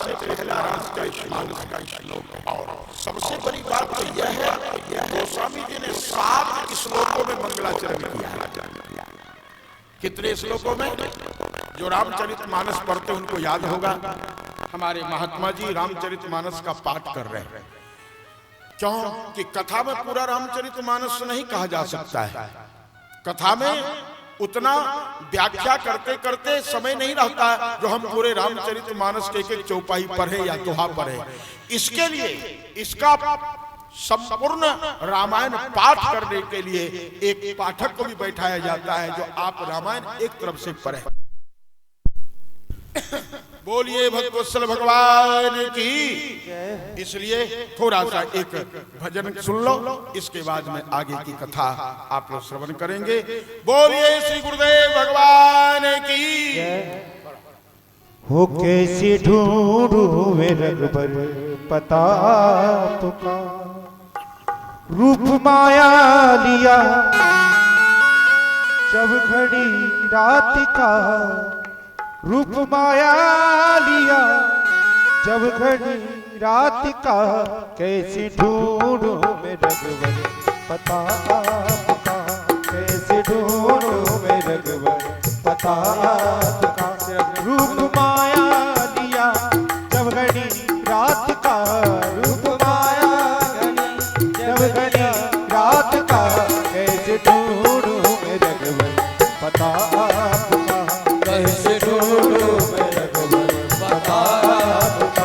से पहला रामचरितमानस का श्लोक। और सबसे बड़ी बात तो यह है गोस्वामी जी ने 7 श्लोकों में मंगलाचरण किया है। कितने श्लोकों में? जो रामचरितमानस पढ़ते उनको याद होगा, हमारे महात्मा जी रामचरितमानस का पाठ कर रहे हैं। क्यों कि कथा में पूरा रामचरितमानस नहीं कहा जा सकता है। कथा में उतना व्याख्या करते करते समय नहीं रहता जो हम पूरे रामचरितमानस के एक चौपाई पढ़े या दोहा पढ़े। इसके लिए इसका संपूर्ण रामायण पाठ करने के लिए एक पाठक को भी बैठाया जाता है जो आप रामायण एक तरफ से पढ़े। बोलिए भक्तवत्सल भगवान की। इसलिए थोड़ा सा एक भजन सुन लो, इसके बाद में आगे की कथा आप लोग श्रवण करेंगे। बोलिए श्री गुरुदेव भगवान की। हो कैसे ढूंढूं मैं रघुबर पता तुका, रूप माया लिया जब घड़ी रात का, रूप माया लिया जब घड़ी रात का, कैसे ढूंढूं मैं रघुवर पता तुका, कैसे ढूंढूं मैं रघुवर पता तुका, रूप माया लिया जब घड़ी रात का, रूप माया जब घड़ी रात का, कैसे ढूंढूं मैं रघुवर पता तुका, कैसे ढूंढूं मैं रघुवर पता तुका।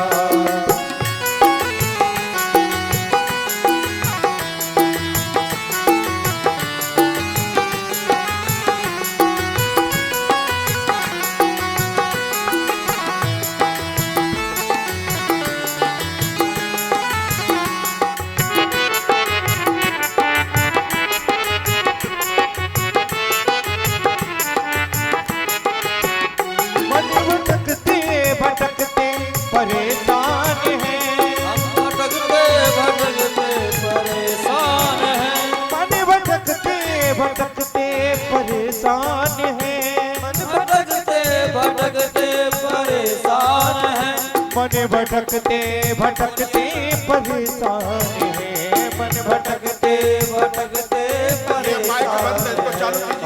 मन भटकते भटकते परेशान है, मन भटकते भटकते परेशान।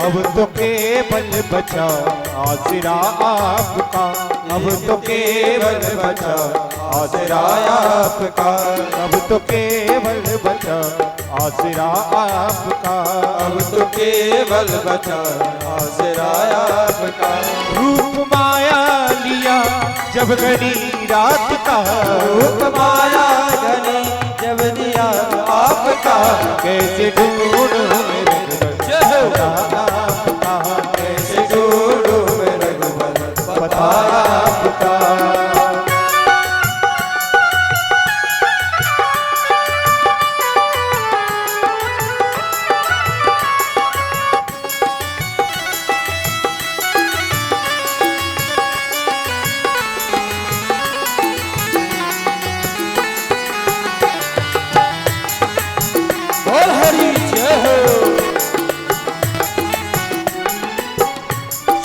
अब तो केवल बचा आसरा आपका, अब तो केवल बचा आसरा आपका, अब तो केवल बचा आसरा आपका, अब तो केवल बचा आसरा आपका, रूप माया लिया जब घड़ी रात का, रूप माया घड़ी जब दिया आपका, कैसे ढूंढूं मैं रघुवर आपका, कैसे ढूंढूं मैं रघुवर पता आपका।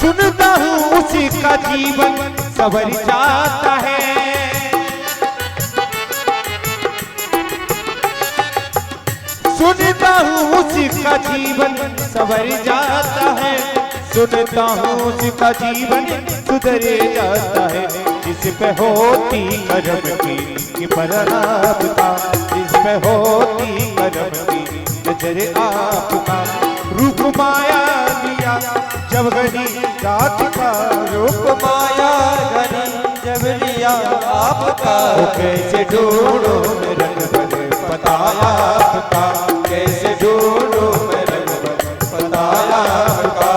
सुनता हूँ उसी का जीवन सवर जाता है, सुनता हूँ उसी का जीवन सवर जाता है, सुनता हूँ उसी का जीवन सुधर जाता है, जिस पे होती करम की प्रणाम का, जिस पे होती करम की नजर आपका, रूप माया लिया जब घड़ी रात का, रूप माया घड़ी जब लिया आपका, कैसे ढूंढूं मैं रघुवर पता आपका, कैसे ढूंढूं मैं रघुवर पता आपका।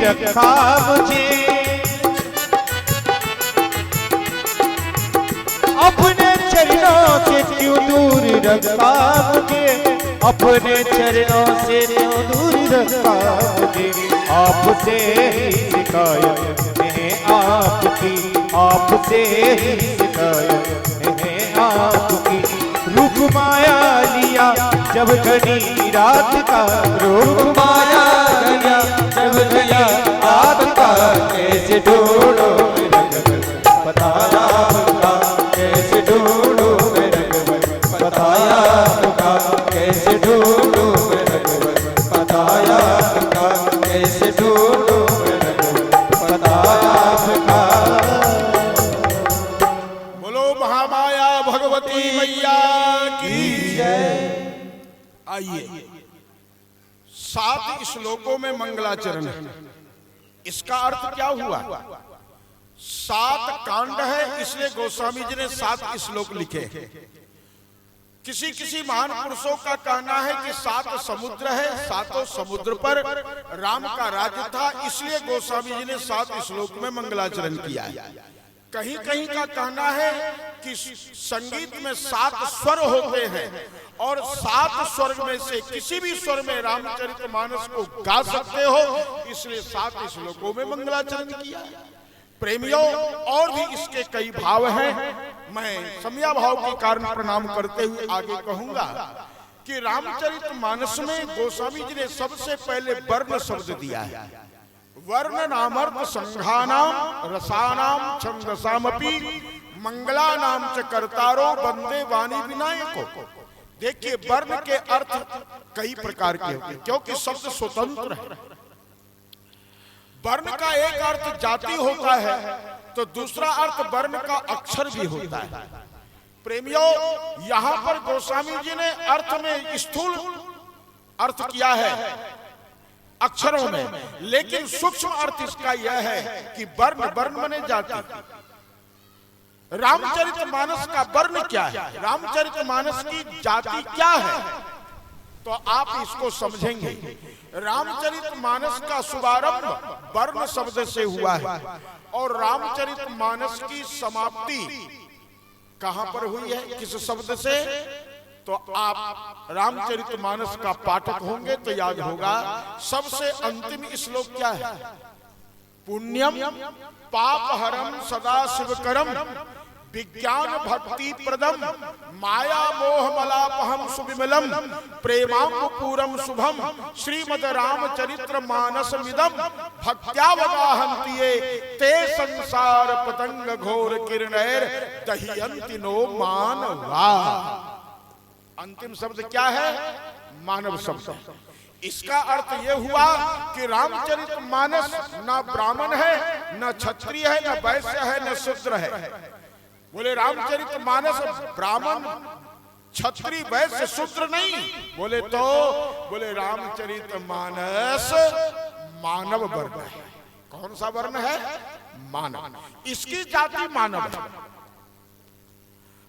रखा मुझे, अपने चरणों से क्यों दूर रखा मुझे, अपने चरणों से क्यों दूर रखा मुझे। आपसे ही शिकायत है आपकी, आपसे ही शिकायत है आपकी। रूप माया लिया जब घड़ी रात का, रूप माया लिया जब घड़ी रात का, कैसे ढूंढो बताया आपका, कैसे ढूंढो बताया आपका, कैसे ढूंढो बताया आपका, कैसे ढूंढो बताया आपका। बोलो महामाया भगवती मैया की जय। आइए 7 श्लोकों में मंगलाचरण है। इसका अर्थ क्या हुआ? 7 कांड है, इसलिए गोस्वामी जी ने 7 श्लोक लिखे। किसी किसी महान पुरुषों का कहना है कि 7 समुद्र है, 7 समुद्र पर राम का राज्य था, इसलिए गोस्वामी जी ने 7 श्लोक में मंगलाचरण किया है। कहीं कहीं का कहना है कि संगीत में 7 स्वर होते हैं और 7 स्वर में से किसी भी स्वर में रामचरितमानस को गा सकते हो, इसलिए 7 श्लोकों में मंगलाचरण किया। प्रेमियों, और भी इसके कई भाव हैं। मैं समया भाव के कारण प्रणाम करते हुए आगे कहूंगा कि रामचरितमानस में गोस्वामी जी ने सबसे पहले वर्ण शब्द दिया है। वर्ण नामर्थ संघानाम रसानाम छंदसामपि मंगलानाम च कर्तारो वंदे वाणी विनायको। देखिए, वर्ण के अर्थ कई प्रकार के होते हैं क्योंकि शब्द स्वतंत्र है। वर्ण का एक अर्थ जाति होता है तो दूसरा अर्थ वर्ण का अक्षर भी होता है। प्रेमियों, यहां पर गोस्वामी जी ने अर्थ में स्थूल अर्थ किया है अक्षरों में, लेकिन सूक्ष्म अर्थ इसका यह है कि वर्ण, वर्ण माने जाति। रामचरितमानस का वर्ण क्या है, रामचरितमानस की जाति क्या है, तो आप इसको समझेंगे। रामचरितमानस का शुभारंभ वर्ण शब्द से हुआ है और रामचरितमानस की समाप्ति कहां पर हुई है, किस शब्द से? तो आप रामचरितमानस का पाठक होंगे तो याद होगा। सबसे अंतिम श्लोक क्या है? पुण्यम पापहरम सदा शिवकरम विज्ञान भक्ति प्रदम माया मोह मलापहम सुविमलम प्रेमांबुपूरम शुभम श्रीमद रामचरित्र मानसमिदम भक्त्यावगाहन्ति ते संसार पतंग घोर किरणैर दह्यन्ति नो मानवा। अंतिम शब्द क्या है? मानव शब्द। इसका अर्थ यह हुआ कि रामचरितमानस न ब्राह्मण है, न क्षत्रिय है, न वैश्य है, न शूद्र है। बोले रामचरितमानस ब्राह्मण क्षत्रिय वैश्य शूद्र नहीं, बोले तो बोले रामचरितमानस मानव वर्ण है। कौन सा वर्ण है? मानव। इसकी जाति मानव है।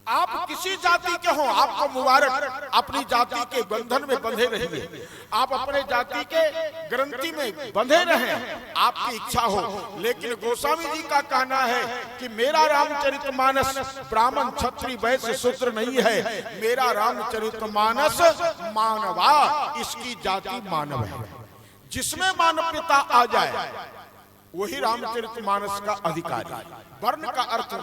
आप किसी जाति के हो, आपको मुबारक, अपनी जाति के बंधन में बंधे रहिए, आप अपने जाति के ग्रंथि में बंधे रहें, आपकी इच्छा हो। लेकिन गोस्वामी जी का कहना है कि मेरा रामचरितमानस ब्राह्मण क्षत्रिय वैश्य शूद्र नहीं है, मेरा रामचरितमानस मानवा, इसकी जाति मानव है। जिसमें मानवता आ जाए वही रामचरितमानस का अधिकारी। वर्ण का अर्थ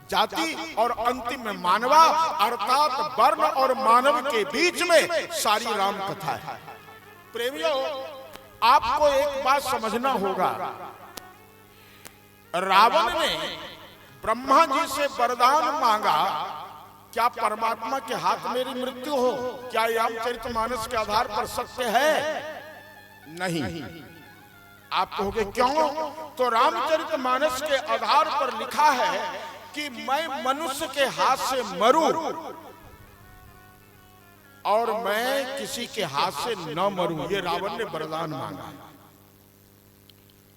जाति और अंतिम में मानवा, अर्थात वर्ण और मानव के बीच में सारी राम कथा है। प्रेमियों, आपको एक बात समझना होगा। रावण ने ब्रह्मा जी से वरदान मांगा, क्या परमात्मा के हाथ मेरी मृत्यु हो? क्या रामचरितमानस के आधार पर सत्य है? नहीं। आप कहोगे क्यों? तो रामचरितमानस के आधार पर लिखा है कि मैं मनुष्य के हाथ से मरूं और मैं किसी के हाथ से न मरूं, ये रावण ने वरदान मांगा।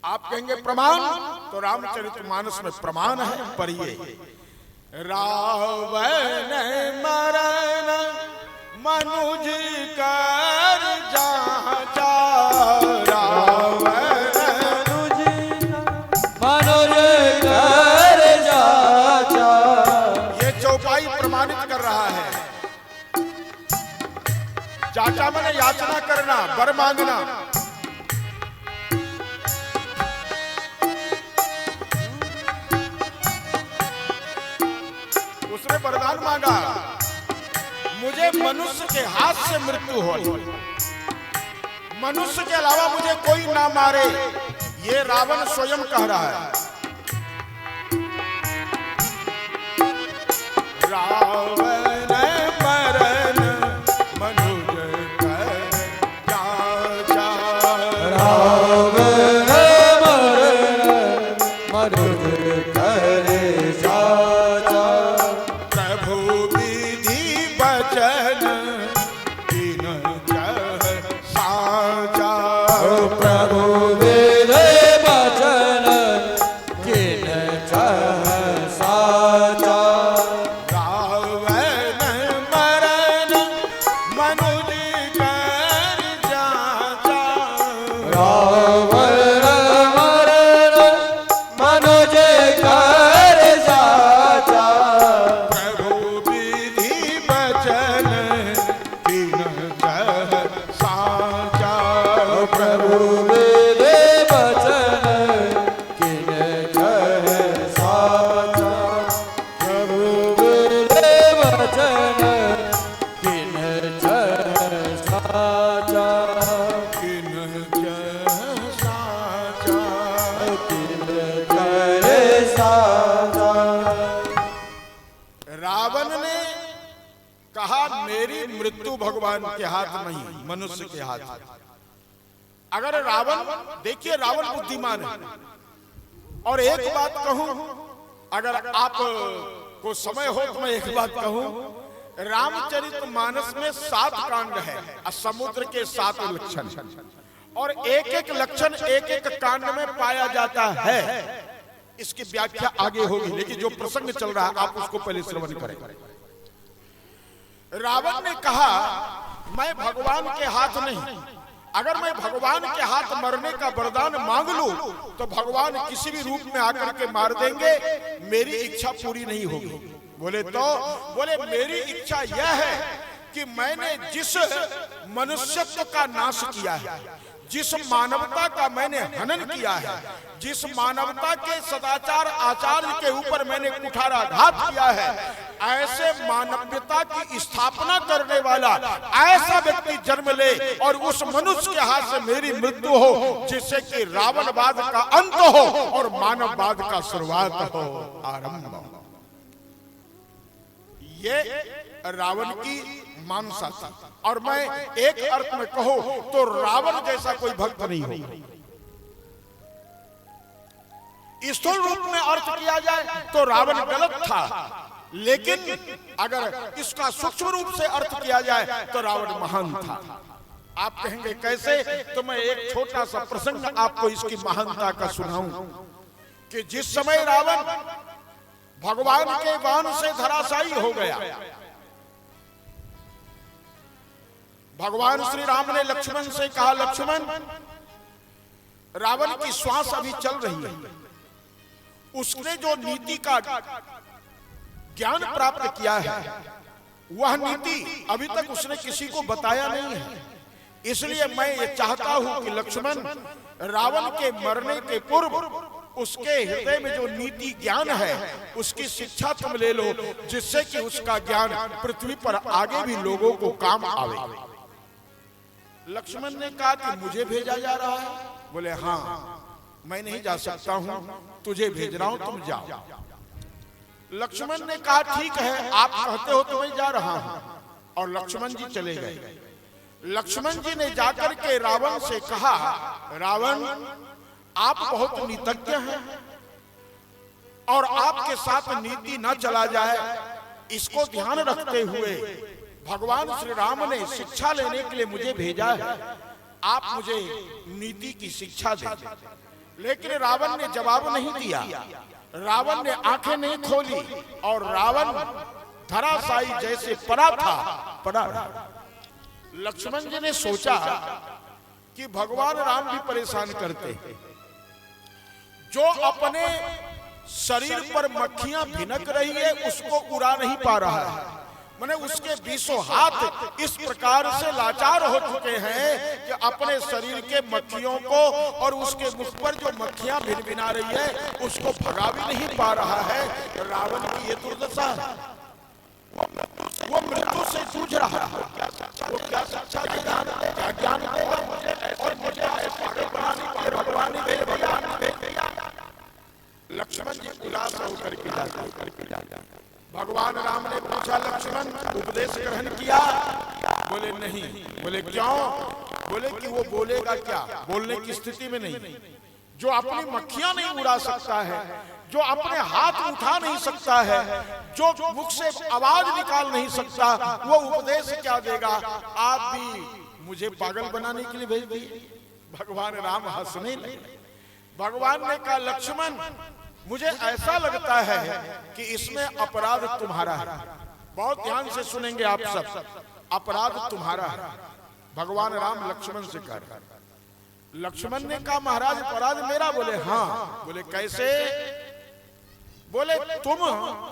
आप कहेंगे प्रमाण, तो रामचरितमानस में प्रमाण है। पढ़िए, रावण मरण मनुज कर जाचा, रावण याचा मैंने याचना करना, वर मांगना। उसने वरदान मांगा, मुझे मनुष्य के हाथ से मृत्यु हो, मनुष्य के अलावा मुझे कोई ना मारे। ये रावण स्वयं कह रहा है। रावण मरण मनुज कर जाचा, रावण मरण मनुज कर जाचा, प्रभु विधि वचन तीन जह साचा, प्रभु विधि वचन किन जह साचा, रावण मरण मनुज कर जाचा, रावण मरण मनुज कर जाचा, प्रभु विधि वचन तीन जह साचा, प्रभु विधि वचन किन जह साचा, प्रभु विधि वचन किन जह साचा, किन जह साचा। किन जह साचा। रावण ने कहा, मेरी मृत्यु भगवान के हाथ नहीं, मनुष्य के हाथ है। अगर रावण, देखिए रावण बुद्धिमान है। और एक बात कहूं, अगर आप को समय हो तो मैं एक बात कहूं, रामचरितमानस में 7 कांड है और समुद्र के 7 लक्षण, और एक एक लक्षण एक एक कांड में पाया जाता है। इसकी व्याख्या आगे होगी, लेकिन जो प्रसंग चल रहा है आप उसको पहले श्रवण करें। रावण ने कहा, मैं भगवान के हाथ नहीं, अगर मैं भगवान के हाथ मरने का वरदान मांग लूं तो भगवान किसी भी रूप में आकर के मार देंगे, मेरी इच्छा पूरी नहीं होगी। बोले तो बोले, मेरी इच्छा यह है कि मैंने जिस मनुष्यत्व का नाश किया है, जिस मानवता का मैंने हनन किया है, जिस मानवता के सदाचार आचार्य के ऊपर मैंने कुठाराघात किया है, ऐसे मानवता की स्थापना करने वाला ऐसा व्यक्ति जन्म ले और उस मनुष्य के हाथ से मेरी मृत्यु हो, जिससे कि रावणवाद का अंत हो और मानववाद का शुरुआत हो, आरंभ हो। ये रावण की मानसा थी। और मैं एक अर्थ में कहूं तो रावण जैसा कोई भक्त नहीं हो। स्थूल रूप में अर्थ किया जाए तो रावण गलत था, लेकिन अगर इसका सूक्ष्म रूप से अर्थ किया जाए तो रावण महान था। आप कहेंगे कैसे? तो मैं एक छोटा सा प्रसंग आपको इसकी महानता का सुनाऊं कि जिस समय रावण भगवान के बाण से धराशायी हो गया, भगवान श्री राम ने लक्ष्मण से कहा, लक्ष्मण, रावण की श्वास अभी चल रही है, उसने जो नीति का ज्ञान प्राप्त किया है वह नीति अभी तक उसने किसी को बताया नहीं है। इसलिए मैं ये चाहता हूं कि लक्ष्मण, रावण के मरने के पूर्व उसके हृदय में जो नीति ज्ञान है उसकी शिक्षा तुम ले लो, जिससे कि उसका ज्ञान पृथ्वी पर आगे भी लोगों को काम आवे। लक्ष्मण ने कहा कि मुझे भेजा जा रहा है? बोले हाँ, मैं नहीं जा सकता हूं, तुझे भेज रहा हूं, तुम जाओ। लक्ष्मण ने कहा ठीक है, आप कहते हो तो मैं जा रहा हूं। और लक्ष्मण जी चले गए। लक्ष्मण जी ने जाकर के रावण से कहा, रावण, आप बहुत नीतज्ञ हैं और आपके साथ नीति न चला जाए, इसको ध्यान रखते हुए भगवान श्री राम ने शिक्षा लेने के लिए मुझे भेजा है, आप मुझे नीति की शिक्षा दें। लेकिन रावण ने जवाब नहीं दिया, रावण ने आंखें नहीं खोली और रावण धराशायी जैसे पड़ा था पड़ा रहा। लक्ष्मण जी ने सोचा कि भगवान राम भी परेशान करते हैं, जो अपने शरीर पर मक्खियां भिनक रही है उसको उड़ा नहीं पा रहा है, माने उसके 20 हाथ इस प्रकार से लाचार हो चुके हैं कि अपने शरीर के मक्खियों को और उसके मुख पर जो मक्खियां भिनभिना रही है उसको भगा भी नहीं पा रहा है। रावण की ये दुर्दशा है, वो मृत्यु से जूझ रहा है। वो क्या शिक्षा देगा, क्या ज्ञान देगा और मुझे भगवान लक्ष्मण जी उदास होकर के जाते। भगवान राम ने पूछा, लक्ष्मण उपदेश ग्रहण किया? बोले नहीं। बोले क्यों? बोले कि वो बोलेगा क्या, बोलने की स्थिति में नहीं। जो अपनी मक्खियां नहीं उड़ा सकता है, जो अपने हाथ उठा नहीं सकता है, जो मुख से आवाज निकाल नहीं सकता, वो उपदेश क्या देगा? आप भी मुझे पागल बनाने के लिए भेज दिए। भगवान राम हंसने लगे। भगवान ने कहा, लक्ष्मण मुझे ऐसा लगता है कि इसमें अपराध तुम्हारा है। बहुत ध्यान से सुनेंगे आप सब, अपराध तुम्हारा है। भगवान राम लक्ष्मण से कह रहे। लक्ष्मण ने कहा, महाराज अपराध मेरा? बोले हाँ। बोले कैसे? बोले तुम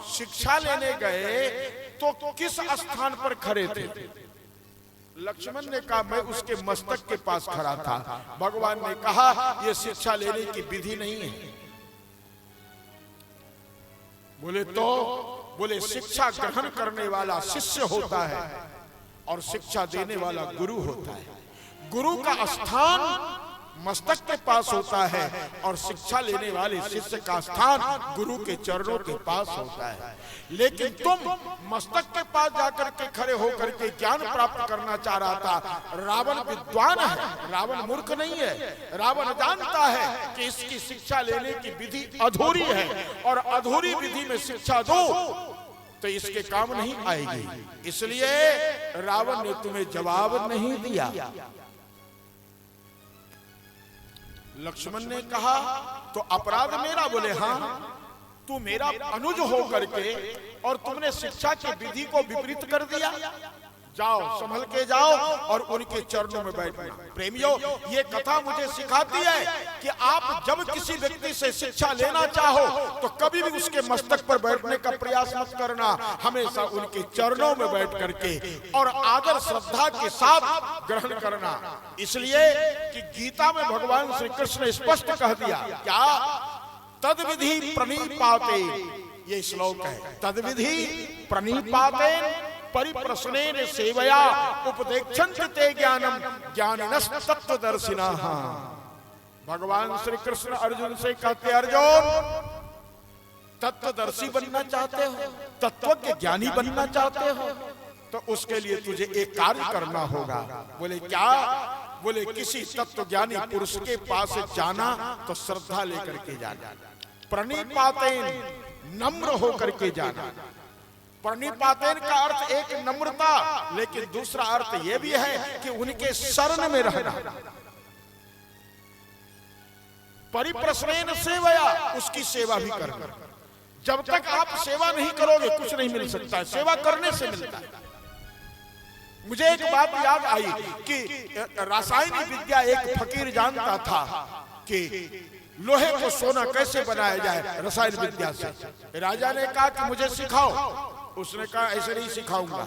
शिक्षा लेने गए तो किस स्थान पर खड़े थे? लक्ष्मण ने कहा, मैं उसके मस्तक के पास खड़ा था। भगवान ने कहा, यह शिक्षा लेने की विधि नहीं है। बोले तो? बोले शिक्षा ग्रहण करने वाला शिष्य होता है और शिक्षा देने वाला गुरु होता है। गुरु का स्थान मस्तक के पास होता है और शिक्षा लेने वाले शिष्य का स्थान गुरु के चरणों के पास होता है। लेकिन तुम मस्तक के पास जाकर के खड़े होकर के ज्ञान प्राप्त करना चाह रहा था। रावण विद्वान है, रावण मूर्ख नहीं है। रावण जानता है कि इसकी शिक्षा लेने की विधि अधूरी है और अधूरी विधि में शिक्षा दो तो इसके काम नहीं आएगी। इसलिए रावण ने तुम्हें जवाब नहीं दिया। लक्ष्मण ने कहा, तो अपराध मेरा? बोले हाँ। तू मेरा अनुज हो करके और तुमने शिक्षा की विधि को विपरीत कर दिया। जाओ, संभल के जाओ और उनके चरणों में बैठना। प्रेमियों, ये कथा मुझे सिखाती है कि आप जब किसी व्यक्ति से शिक्षा लेना चाहो तो कभी भी उसके मस्तक पर बैठने का प्रयास मत करना। हमेशा उनके चरणों में बैठ करके और आदर श्रद्धा के साथ ग्रहण करना। इसलिए कि गीता में भगवान श्री कृष्ण ने स्पष्ट कह दिया, क्या? तद्विधि प्रणीपाते, ये श्लोक है। तद्विधि प्रणीपाते परिप्रश्नेन सेवया उपदेक्षन्ति ते ज्ञानम ज्ञानिनस् तत्वदर्शिनः। भगवान श्री कृष्ण अर्जुन से कहते, अर्जुन तत्वदर्शी बनना चाहते हो, तत्वज्ञ ज्ञानी बनना चाहते हो, तो उसके लिए तुझे एक कार्य करना होगा। बोले क्या? बोले किसी तत्वज्ञानी पुरुष के पास जाना तो श्रद्धा लेकर के जाना। प्रणिपातेन, नम्र होकर के जाना। प्रणिपातेन का अर्थ एक नम्रता, लेकिन दूसरा अर्थ यह भी है कि उनके शरण में रहना। परिप्रश्नेन सेवया, उसकी सेवा भी करना। जब तक आप सेवा नहीं करोगे कुछ नहीं मिल सकता है, सेवा करने से मिलता है। मुझे एक बात याद आई कि रासायनिक विद्या एक फकीर जानता था कि लोहे को सोना कैसे बनाया जाए रसायन विद्या से। राजा ने कहा कि मुझे सिखाओ। उसने कहा ऐसे नहीं सिखाऊंगा।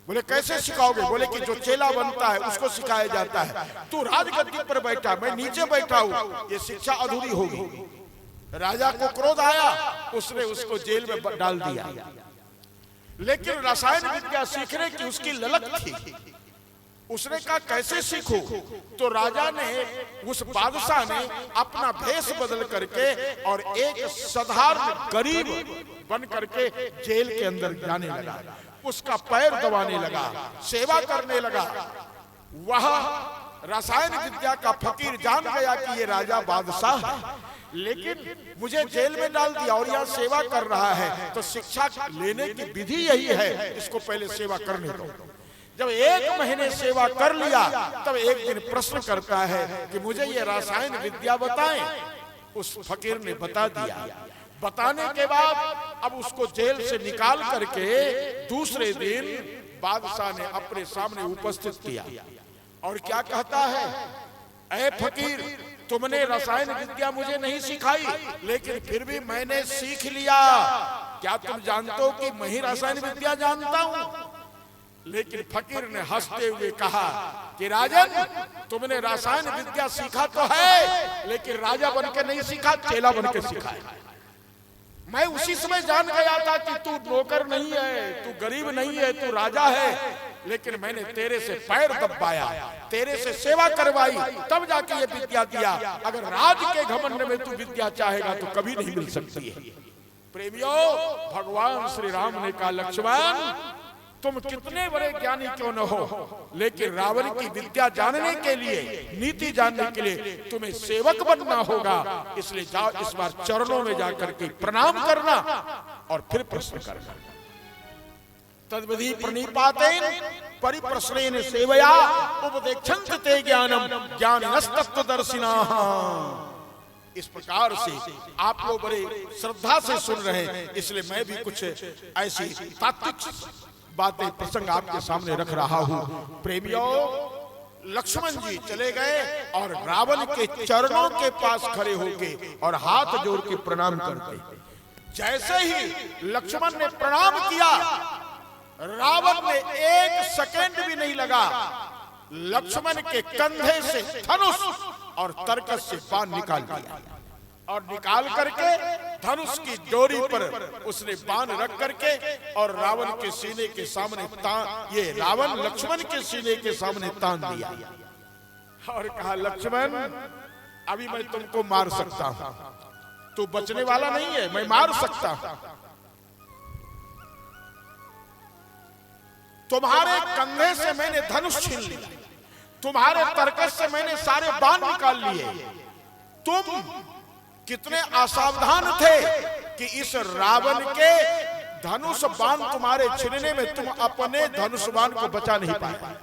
बोले कैसे सिखाओगे? बोले कि जो चेला बनता है उसको सिखाया जाता है। तू राजगद्दी पर बैठा, मैं नीचे बैठा हूं, ये शिक्षा अधूरी होगी। राजा को क्रोध आया, उसने उसको जेल में डाल दिया। लेकिन रसायन विद्या सीखने की उसकी ललक थी। उसने कहा कैसे सीखूं? तो राजा ने, उस बादशाह ने अपना भेष बदल करके और एक साधारण गरीब बन करके जेल के अंदर जाने लगा। उसका पैर दबाने लगा, सेवा करने लगा। वह रसायन विद्या का फकीर जान गया कि ये राजा बादशाह है, लेकिन मुझे जेल में डाल दिया और यहाँ सेवा कर रहा है, तो शिक्षा लेने की विधि यही है, इसको पहले सेवा करने दो। जब 1 महीने सेवा कर लिया तब एक दिन प्रश्न करता है कि मुझे ये रसायन विद्या बताएं। उस फकीर ने बता दिया। बताने के बाद अब उसको जेल से निकाल करके दूसरे दिन बादशाह ने अपने सामने उपस्थित किया और क्या कहता है, ऐ फकीर, तुमने रसायन विद्या मुझे नहीं सिखाई, लेकिन फिर भी मैंने सीख लिया क्या तुम जानते हो कि मैं ही रसायन विद्या जानता हूं? लेकिन फकीर ने हंसते हुए कहा कि राजन, तुमने रसायन विद्या सीखा तो है, लेकिन राजा बनके नहीं सीखा, चेला बनके सीखा है। मैं उसी समय जान गया था कि तू नौकर नहीं है, तू गरीब नहीं है, तू राजा है, लेकिन मैंने तेरे से पैर दबाया, तेरे से सेवा करवाई, तब जाके ये विद्या दिया। अगर राज के घमंड में तू विद्या चाहेगा तो कभी नहीं मिल सकती है। प्रेमियों, भगवान श्री राम ने कहा, लक्ष्मण, तुम कितने बड़े ज्ञानी क्यों न हो, लेकिन रावण की विद्या जानने के लिए, नीति जानने के लिए तुम्हें सेवक बनना होगा। इसलिए जाओ, इस बार चरणों में जाकर के प्रणाम करना और फिर प्रश्न करना। तद्विधि प्रणिपातेन परिप्रश्नेन सेवया उपदेक्षन्त ते ज्ञानम ज्ञानिनस्तत्वदर्शिनाः। इस प्रकार से आप लोग बड़े श्रद्धा से सुन रहे हैं, इसलिए मैं भी कुछ ऐसी तात्विक बातें, प्रसंग आपके सामने रख रहा हूं। प्रेमियों, लक्ष्मण जी चले गए और रावण के चरणों के पास खड़े होके और हाथ जोड़ के प्रणाम करते। जैसे ही लक्ष्मण ने प्रणाम किया, रावण ने एक सेकंड भी नहीं लगा, लक्ष्मण के कंधे से धनुष और तरकस से बाण निकाल दिया और निकाल करके धनुष की डोरी पर उसने बाण रख करके और रावण के सीने के सामने ये रावण लक्ष्मण के सीने के सामने तान दिया और कहा, लक्ष्मण, अभी मैं तुमको मार सकता हूं, तू बचने वाला नहीं है, मैं मार सकता हूं। तुम्हारे कंधे से मैंने धनुष छीन लिया, तुम्हारे तरकस से मैंने सारे बाण निकाल लिए। तुम कितने असावधान थे कि इस रावण के धनुष बाण तुम्हारे छीनने में तुम अपने धनुष बाण को बचा नहीं पाए।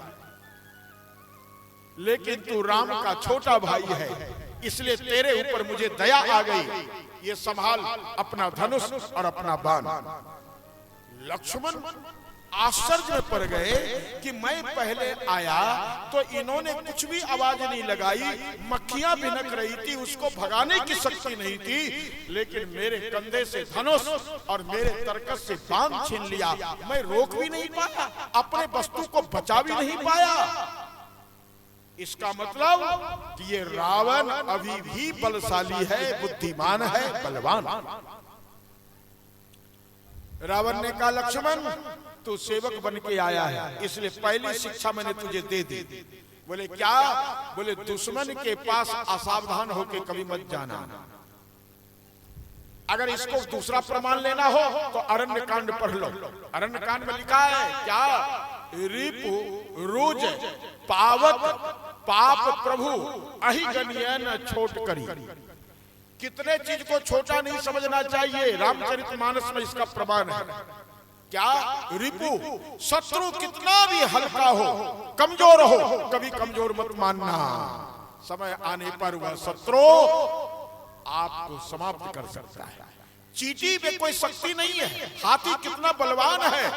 लेकिन तू राम का छोटा भाई है, इसलिए तेरे ऊपर मुझे दया आ गई, ये संभाल अपना धनुष और अपना बाण। लक्ष्मण आश्चर्य में पड़ गए कि मैं पहले आया तो इन्होंने कुछ भी आवाज नहीं लगाई, मक्खियां भिनक रही थी, उसको भगाने की शक्ति नहीं थी, लेकिन मेरे कंधे से धनुष और मेरे तरकस से बाण छीन लिया, मैं रोक भी नहीं पाया, अपने वस्तु को बचा भी नहीं पाया। इसका मतलब कि ये रावण अभी भी बलशाली है, बुद्धिमान है, बलवान। रावण ने कहा, लक्ष्मण, तू सेवक बन के आया है, इसलिए पहली शिक्षा मैंने तुझे दे दी। बोले क्या? बोले दुश्मन के पास असावधान होके कभी मत जाना। अगर इसको दूसरा प्रमाण लेना हो तो अरण्य कांड पढ़ लो। अरण्य कांड में लिखा है क्या? रिपु रुज पावक पाप प्रभु अहिगण्यन छोट करी। कितने चीज को छोटा नहीं समझना चाहिए, रामचरितमानस में इसका प्रमाण है। क्या? रिपु, शत्रु कितना भी हल्का हो, कमजोर हो, कभी कमजोर मत मानना, समय आने पर वह शत्रु आपको समाप्त कर सकता है। चींटी में कोई शक्ति नहीं है, हाथी कितना बलवान है,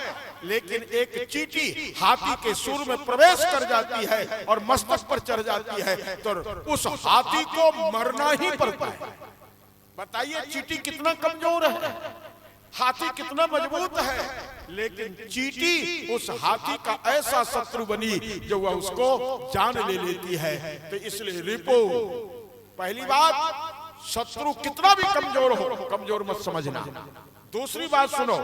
लेकिन एक चींटी हाथी के सूर में प्रवेश कर जाती है और मस्तक पर चढ़ जाती है तो उस हाथी को मरना ही पड़ता है। बताइए चींटी कितना कमजोर है, हाथी कितना मजबूत है, लेकिन चींटी उस हाथी का ऐसा शत्रु बनी जो वह उसको जान ले लेती है। तो इसलिए रिपु, पहली बात, शत्रु कितना भी कमजोर हो, कमजोर मत समझना। दूसरी बात सुनो,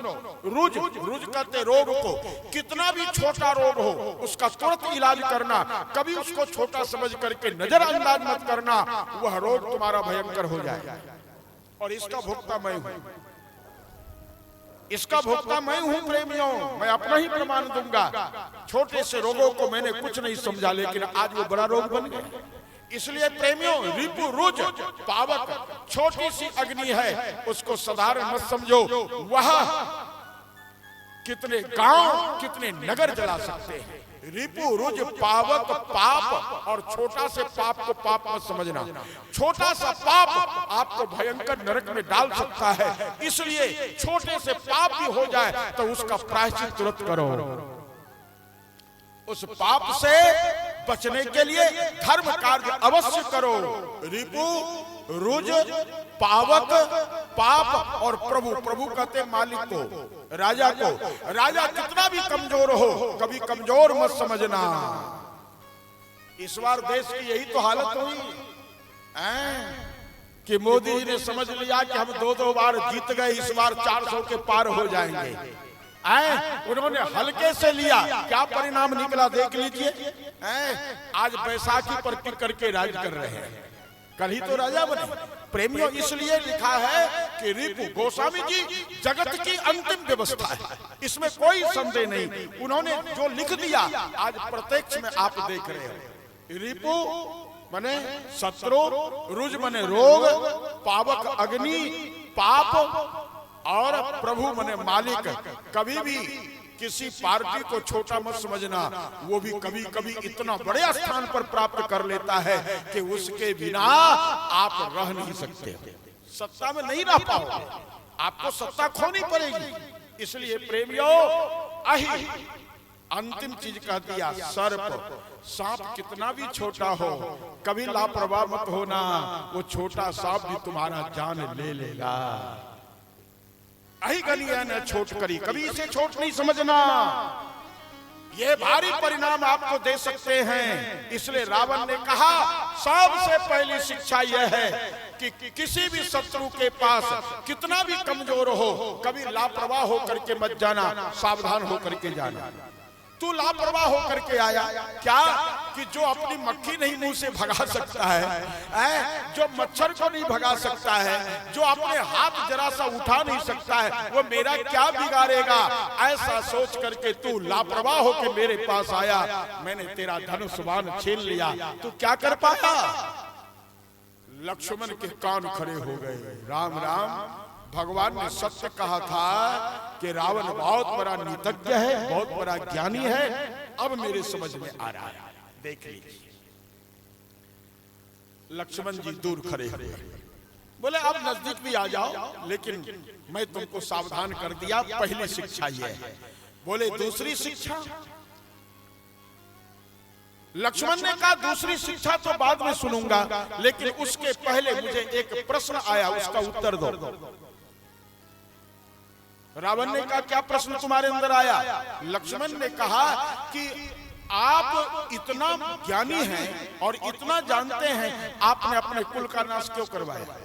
रुज, रुज कहते रोग को, कितना भी छोटा रोग हो उसका तुरंत इलाज करना, कभी उसको छोटा समझ करके नजरअंदाज मत करना, वह रोग तुम्हारा भयंकर हो जाए। और इसका भोक्ता मैं हूं, इसका भोक्ता मैं हूं प्रेमियों, मैं अपना ही प्रमाण दूंगा। छोटे से रोगों को मैंने कुछ नहीं समझा, लेकिन आज वो बड़ा रोग बन गया। इसलिए प्रेमियों, रिपु रुज पावक छोटी सी अग्नि है, उसको साधारण मत समझो, वह कितने गांव कितने नगर जला सकते हैं। रिपु रुज पावक पाप, और छोटा से पाप को पाप मत समझना, छोटा सा पाप आपको भयंकर नरक में डाल सकता है। इसलिए छोटे से पाप भी हो जाए तो उसका प्रायश्चित तुरंत करो। उस पाप से बचने के लिए धर्म कार्य अवश्य करो। रिपु रुज पावक पाप और प्रभु, प्रभु कहते मालिक को, राजा को। राजा कितना भी कमजोर हो, कभी कमजोर मत समझना। इस बार देश की यही तो हालत हुई कि मोदी जी ने समझ लिया कि हम 2-2 बार जीत गए, इस बार 400 के पार हो जाएंगे। उन्होंने हल्के से लिया, क्या परिणाम निकला देख लीजिए। आज बैसाखी पर टिक करके राज कर रहे हैं, कल ही तो राजा बने। प्रेमियों, इसलिए लिखा है कि रिपु गोस्वामी जी जगत की अंतिम व्यवस्था है, इसमें कोई संदेह नहीं। उन्होंने जो लिख दिया आज प्रत्यक्ष में आप देख रहे हो। रिपु मने शत्रु, रुज मने रोग, पावक अग्नि, पाप, और प्रभु मने मालिक। कभी भी किसी पार्टी को छोटा मत समझना, वो भी कभी कभी इतना बड़े स्थान पर प्राप्त कर लेता है कि उसके बिना आप रह नहीं सकते, सत्ता में नहीं रह पाओगे, आपको सत्ता खोनी पड़ेगी। इसलिए प्रेमियों, अहि अंतिम चीज कह दिया, सर्प। सांप कितना भी छोटा हो, कभी लापरवाह मत होना, वो छोटा सांप भी तुम्हारा जान ले लेगा। अहि गलिया ने छोट करी, कभी इसे छोट नहीं समझना, ये भारी परिणाम आपको दे सकते हैं। इसलिए रावण ने कहा सबसे पहली शिक्षा यह है कि किसी भी शत्रु के पास कितना भी कमजोर हो, कभी लापरवाह होकर के मत जाना, सावधान होकर के जाना। तू लापरवाह होकर के आया क्या कि जो अपनी मक्खी नहीं मुंह से भगा सकता है, जो मच्छर को नहीं भगा सकता है, जो अपने हाथ जरा सा उठा नहीं सकता है, वो मेरा क्या बिगाड़ेगा। ऐसा सोच करके तू लापरवाह होकर मेरे पास आया, मैंने तेरा धनुष बाण छीन लिया, तू क्या कर पाया। लक्ष्मण के कान खड़े हो गए। राम राम, भगवान ने सत्य कहा था कि रावण बहुत बड़ा नीतज्ञ है, बहुत बड़ा ज्ञानी है, अब मेरे समझ में आ रहा है। देख लीजिए, लक्ष्मण जी दूर खड़े हुए, बोले अब नजदीक भी आ जाओ, लेकिन मैं तुमको सावधान कर दिया, पहली शिक्षा यह है। बोले दूसरी शिक्षा। लक्ष्मण ने कहा दूसरी शिक्षा तो बाद में सुनूंगा, लेकिन उसके पहले मुझे एक प्रश्न आया, उसका उत्तर दो। रावण ने कहा क्या प्रश्न तुम्हारे अंदर आया। लक्ष्मण ने कहा कि आप इतना ज्ञानी हैं और इतना जानते हैं, आपने अपने कुल का नाश क्यों करवाया।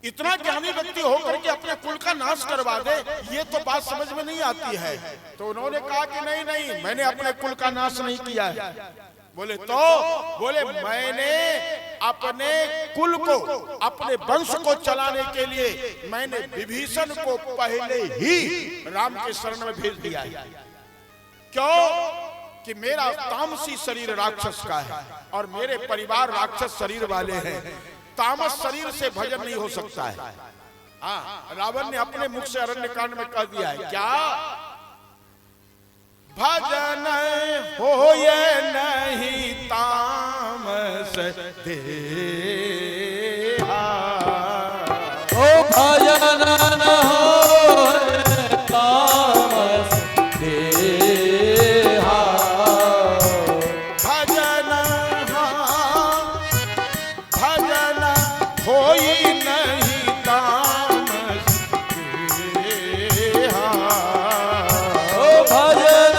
इतना ज्ञानी व्यक्ति होकर के अपने कुल का नाश करवा दे, ये तो बात समझ में नहीं आती है। तो उन्होंने कहा कि नहीं नहीं, मैंने अपने कुल का नाश नहीं किया है। बोले तो, बोले मैंने अपने कुल को, अपने वंश को चलाने के लिए मैंने विभीषण को पहले ही राम के शरण में भेज दिया है। क्यों कि मेरा तामसी शरीर राक्षस का है और मेरे परिवार राक्षस शरीर वाले हैं, तामस शरीर से भजन नहीं हो सकता है। हाँ, रावण ने अपने मुख से अरण्यकांड में कह दिया है क्या, भजन हो ये नहीं तामस देहा, ओ भजन न हो तामस देहा, भजन भजन हो ही नहीं तामस देहा, ओ भजन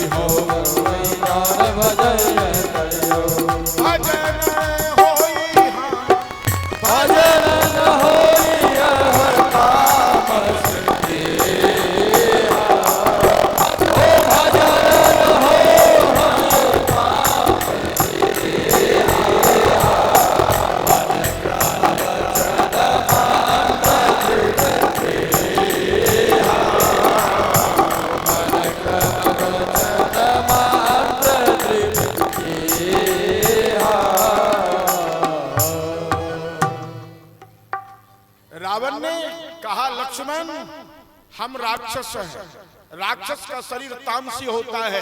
हो जान भजन करियो भजन होई भजन होई हर काम सिद्धि ओ भजन हो हर काम सिद्धि रावण ने कहा लक्ष्मण हम राक्षस हैं, राक्षस का शरीर तामसी होता है,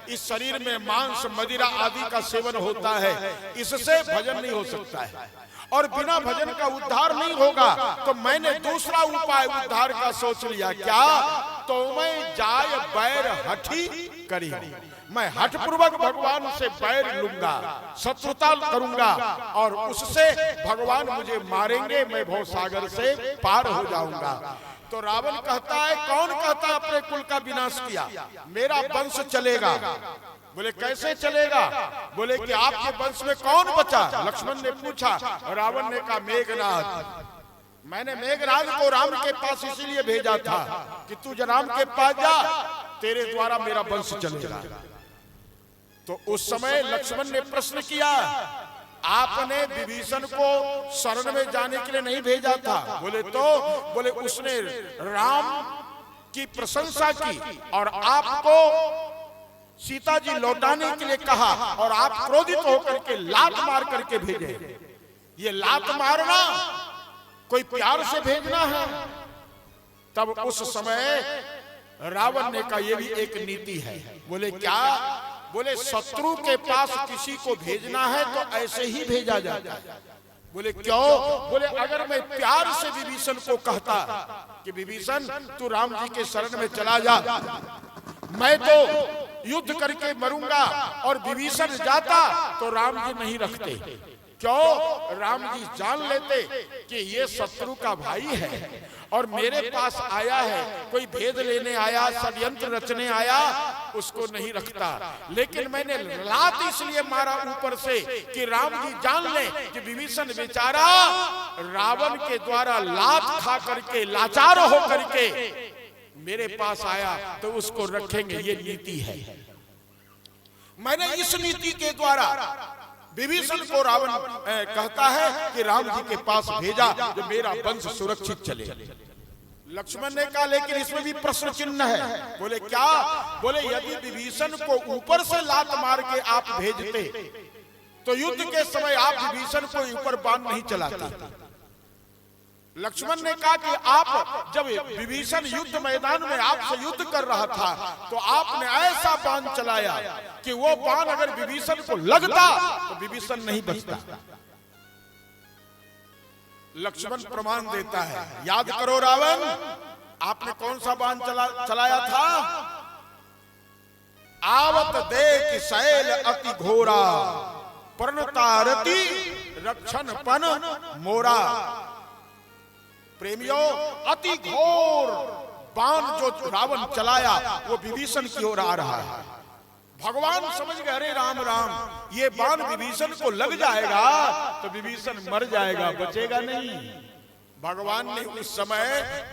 इस शरीर में मांस मदिरा आदि का सेवन होता है, इससे भजन नहीं हो सकता है और बिना भजन का उद्धार नहीं होगा। तो मैंने दूसरा उपाय उद्धार का सोच लिया, क्या? तो मैं जाय बैर हठी करी, मैं हठ पूर्वक भगवान से बैर लूंगा, शत्रुता करूंगा और उससे भगवान मुझे मारेंगे, मैं भव सागर से पार हो जाऊंगा। तो रावण कहता है, कौन कहता है अपने कुल का विनाश किया? मेरा वंश चलेगा। बोले कैसे चलेगा? बोले कि आपके वंश में कौन बचा? लक्ष्मण ने पूछा। रावण ने कहा मेघनाद। मैंने मेघराज को राम के पास इसीलिए भेजा था कि तू राम के पास जा, तेरे द्वारा मेरा वंश चलेगा। तो उस समय लक्ष्मण ने प्रश्न किया, आपने विभीषण को शरण में जाने के लिए नहीं भेजा था? बोले तो बोले उसने राम की प्रशंसा की और आपको सीता जी लौटाने के लिए कहा और आप क्रोधित होकर के लात मार करके भेजे। ये लात मारना कोई प्यार से भेजना है? तब उस समय रावण ने कहा, यह भी एक नीति है। बोले क्या? बोले शत्रु के पास किसी को भेजना है तो ऐसे ही भेजा जाता है। बोले क्यों? बोले अगर मैं प्यार से विभीषण को कहता कि विभीषण तू राम जी के शरण में चला जा, मैं तो युद्ध करके मरूंगा, और विभीषण जाता तो राम जी नहीं रखते। क्यों? राम जी जान लेते कि ये शत्रु का भाई है और मेरे पास आया है, कोई भेद लेने आया, षड्यंत्र रचने आया, उसको नहीं रखता। लेकिन मैंने लात इसलिए मारा ऊपर से कि राम जी जान ले कि विभीषण बेचारा रावण के द्वारा लात खा करके लाचार हो करके मेरे पास आया तो उसको रखेंगे। ये नीति है। मैंने इस नीति के द्वारा विभीषण को रावण कहता है कि राम जी के पास भेजा जो मेरा वंश सुरक्षित चले। लक्ष्मण ने कहा लेकिन इसमें भी प्रश्न चिन्ह है। बोले क्या? बोले यदि विभीषण को ऊपर से लात मार के आप भेजते तो युद्ध के समय आप विभीषण को ऊपर बाण नहीं चलाते। लक्ष्मण ने कहा कि आप जब विभीषण युद्ध मैदान में आपसे युद्ध कर रहा था तो आपने ऐसा बाण चलाया कि वो बाण अगर विभीषण को लगता तो विभीषण नहीं बचता। लक्ष्मण प्रमाण देता है, याद करो रावण, आपने कौन सा बाण चलाया था? आवत देख शैल अति घोरा, प्रणतारति रक्षण पन मोरा। प्रेमियों, अति घोर बाण जो रावण चलाया वो विभीषण की ओर आ रहा है। भगवान समझ गए, अरे राम राम, ये बाण विभीषण को लग जाएगा तो विभीषण मर जाएगा, बचेगा नहीं। भगवान ने उस समय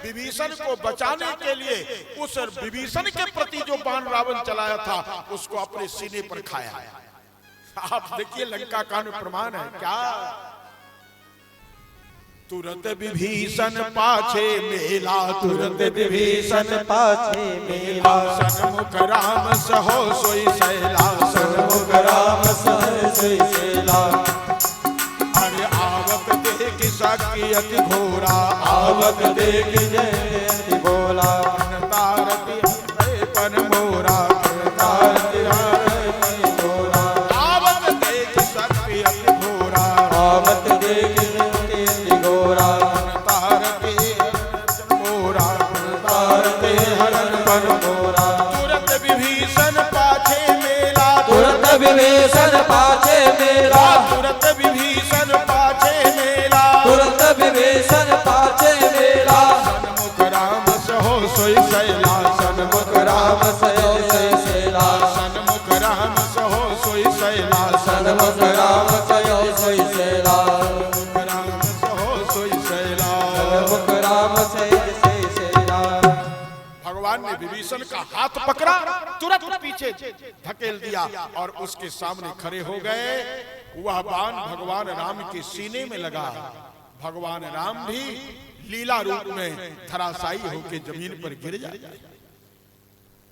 विभीषण को बचाने के लिए उस विभीषण के प्रति जो बाण रावण चलाया था उसको अपने सीने पर खाया। आप देखिए लंका कांड प्रमाण है क्या? तुरंत विभीषण पाछे मेला, तुरंत विभीषण पाछे मेला, सन्मुख राम सहो सोई सैला, सन्मुख राम सहो सोई सैला। अरे आवत देख साकी अति घोरा, आवत देख जय अति भोला। तारति पन मोरा, तारति पन मोरा। आवत देख साकी अति घोरा, आवत देख अति घोरा। तारति मोरा, तारति हरण पन मोरा। तुरंत विभीषण पाछे मेला, तुरंत विभीषण पाछे मेला, तुरंत विभीषण पाछे मेला, तुरंत विभीषण पाछे मेला। सन्मुख राम सहो सोई सैला, सन्मुख राम सहो सोई सैला। विभीषण का हाथ पकड़ा, तुरंत पीछे धकेल दिया और उसके सामने खड़े हो गए। वह बाण भगवान राम के सीने में लगा। भगवान राम भी लीला रूप में धराशायी होकर जमीन पर गिर जाए।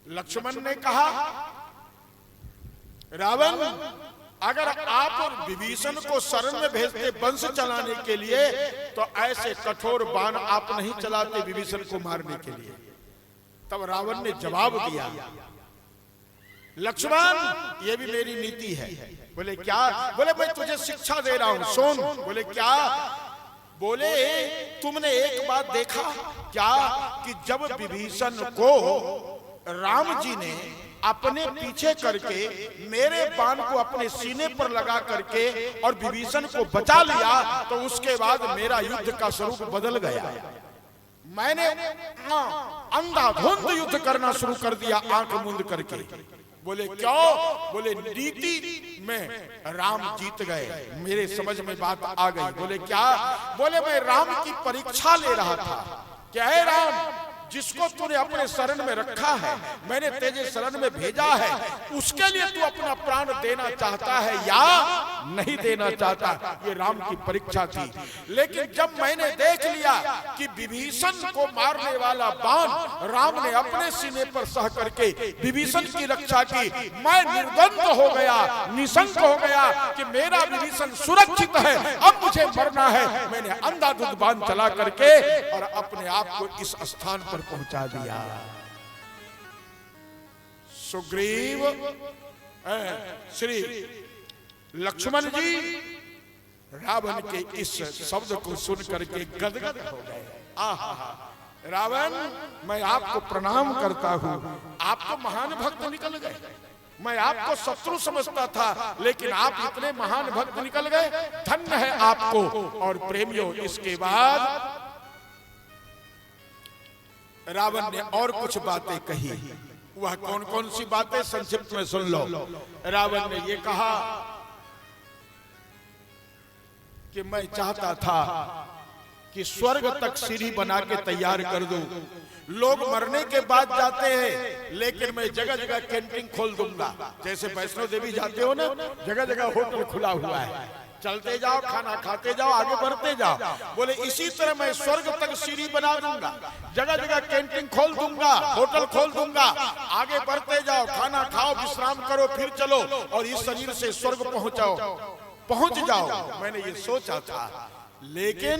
लक्ष्मण ने कहा, रावण, अगर आप और विभीषण को शरण में भेजते वंश चलाने के लिए, तो ऐसे कठोर बाण आप नहीं चलाते विभीषण को मारने के लिए। तब रावण ने जवाब दिया, लक्ष्मण, ये भी मेरी नीति है। बोले क्या? बोले मैं तुझे शिक्षा दे रहा हूं, सुन। बोले क्या? बोले तुमने एक बात देखा क्या कि जब विभीषण को राम जी ने अपने पीछे करके मेरे बाण को अपने सीने पर लगा करके और विभीषण को बचा लिया, तो उसके बाद मेरा युद्ध का स्वरूप बदल गया। मैंने अंधाधुंध युद्ध करना शुरू कर दिया, आंख मूंद करके। बोले क्यों? बोले नीति में राम जीत गए। मेरे समझ में बात आ गई। बोले क्या? बोले मैं राम की परीक्षा ले रहा था। क्या है राम, जिसको तूने अपने शरण में रखा है, मैंने तेरे शरण में भेजा है, उसके लिए तू अपना प्राण देना चाहता है या नहीं देना चाहता? ये राम की परीक्षा थी। लेकिन जब मैंने देख लिया कि विभीषण को मारने वाला बाण राम ने अपने सीने पर सह करके विभीषण की रक्षा की, मैं निर्द्वंद हो गया, निशंक हो गया कि मेरा विभीषण सुरक्षित है, अब मुझे मरना है। मैंने अंधाधुंध बाण चला करके और अपने आप को इस स्थान पर पहुंचा दिया। सुग्रीव श्री लक्ष्मण जी रावण के इस शब्द को सुन करके गदगद हो गए। आहा, रावण, मैं आपको प्रणाम करता हूं, आप तो महान भक्त निकल गए। मैं आपको शत्रु समझता था, लेकिन आप इतने महान भक्त निकल गए, धन्य है आपको। और प्रेमियों, इसके बाद रावण ने और कुछ बातें कही। वह कौन कौन सी बातें, संक्षिप्त में सुन लो। रावण ने यह कहा कि मैं चाहता था कि स्वर्ग तक सीढ़ी बना के तैयार कर दूं। लोग मरने के बाद जाते हैं, लेकिन मैं जगह जगह कैंटीन खोल दूंगा। जैसे वैष्णो देवी जाते हो ना, जगह जगह होटल खुला हुआ है, चलते जाओ, खाना खाते जाओ, आगे बढ़ते जाओ। बोले इसी तरह मैं स्वर्ग तक सीढ़ी बना दूंगा, जगह जगह कैंटीन खोल दूंगा, होटल खोल दूंगा, आगे बढ़ते जाओ, खाना खाओ, विश्राम करो, फिर चलो और इस शरीर से स्वर्ग पहुंच जाओ। मैंने ये सोचा था, लेकिन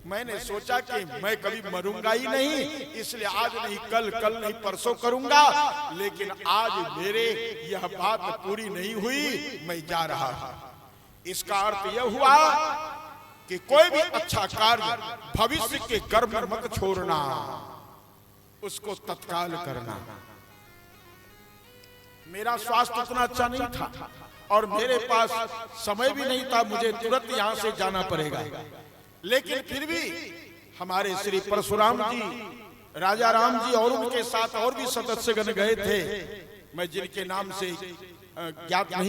मैंने सोचा कि मैं कभी मरूंगा ही नहीं, इसलिए आज नहीं कल, कल नहीं परसों करूंगा। लेकिन आज मेरे यह बात पूरी नहीं हुई, मैं जा रहा हूं। इसका अर्थ यह हुआ कि कोई भी अच्छा कार्य भविष्य के गर्भ में मत छोड़ना, उसको तत्काल करना। मेरा स्वास्थ्य उतना अच्छा नहीं था और मेरे पास समय भी नहीं था, मुझे तुरंत यहां से जाना पड़ेगा। लेकिन फिर भी हमारे श्री परशुराम जी, राजा राम जी और उनके साथ और भी सदस्यगण गए थे, मैं जिनके नाम से ज्ञात नहीं